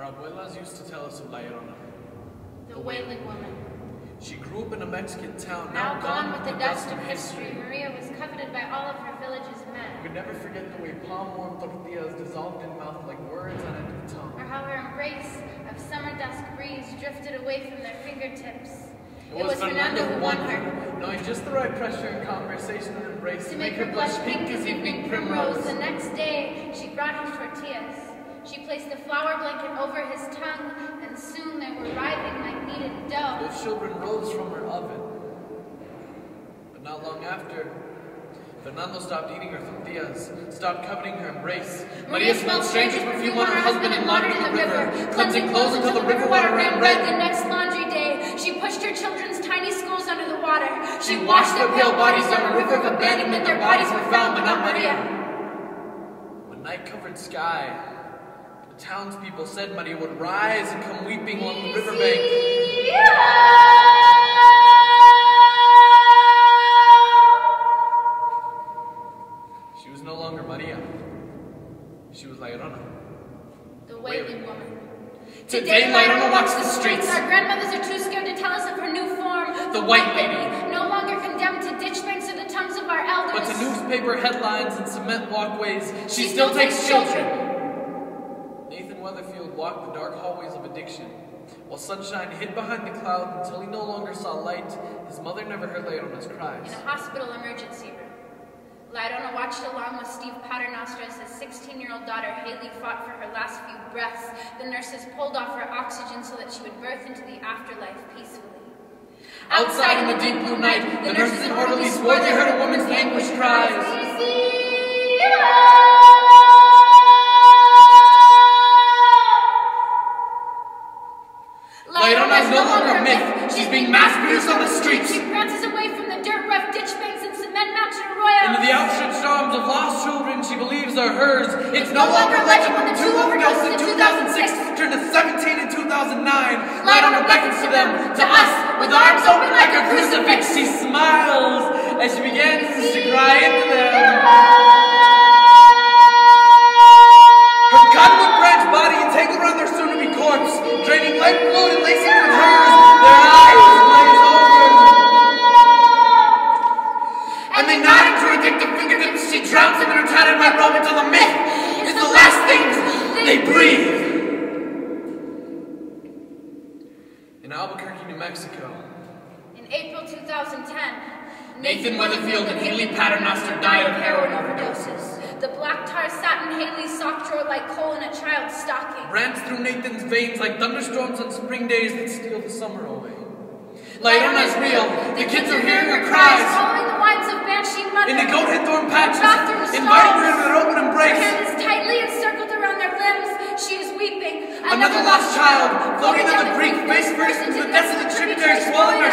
Our abuelas used to tell us of Llorona, the wailing woman. She grew up in a Mexican town, Now gone with the dust of history, Maria was coveted by all of her village's men. You could never forget the way palm-warm tortillas dissolved in mouth like words on end of the tongue. Or how her embrace of summer dusk breeze drifted away from their fingertips. It was Fernando who won her, knowing just the right pressure and conversation and embrace to make her blush pink as evening primrose. The next day, she brought him tortillas. She placed a flour blanket over his tongue, and soon they were writhing like kneaded dough. Those children rose from her oven. But not long after, Fernando stopped eating her tortillas, stopped coveting her embrace. Maria smelled strange as perfume on her husband and wandered in the river, cleansing clothes until the river water ran red. The next laundry day, she pushed her children's tiny schools under the water. She washed their pale bodies down a river of abandonment. Their bodies were found, but not Maria. When night covered sky, the townspeople said Maria would rise and come weeping along the riverbank. She was no longer Maria. She was Llorona, the wailing woman. Today, Llorona walks the streets. Our grandmothers are too scared to tell us of her new form. The white lady. No longer condemned to ditch banks or the tongues of our elders. But to newspaper headlines and cement walkways, she still takes children. Nathan Weatherfield walked the dark hallways of addiction. While sunshine hid behind the cloud until he no longer saw light, his mother never heard Llorona's cries. In a hospital emergency room, Llorona watched along with Steve Paternoster as his 16-year-old daughter Haley fought for her last few breaths. The nurses pulled off her oxygen so that she would birth into the afterlife peacefully. Outside in the deep blue night, the nurses and orderlies swore they heard a woman's anguished cries. Llorona is no longer a myth. She's being mass-produced on the streets. She prances away from the dirt-rough ditch banks and cement-mounted arroyos. Into the outstretched arms of lost children she believes are hers. It's no longer legend when the two overdosed in 2006 turned to 17 in 2009. Llorona beckons to them, to us, with arms open like a crucifix. She smiles as she begins to cry into them. Her cottonwood branch body entangled around their soon-to-be corpse, draining lifeblood and lacing with hers. Their eyes glaze over. And they nod into her addictive fingertips. She drowns them in her tattered white robe until the myth is the last things they breathe. In Albuquerque, New Mexico, in April 2010, Nathan Weatherfield and Haley Paternoster died of heroin overdoses. The black tar satin Haley's sock drawer like coal in a child's stocking. Rants through Nathan's veins like thunderstorms on spring days that steal the summer away. Llorona's real. The kids are hearing her cries. Following the whines of banshee mother. In the goat head thorn patches, inviting her into their open embrace. Her hands tightly encircled around their limbs. She is weeping. Another lost child, floating on the creek, face first into the desolate tributary, swallowing her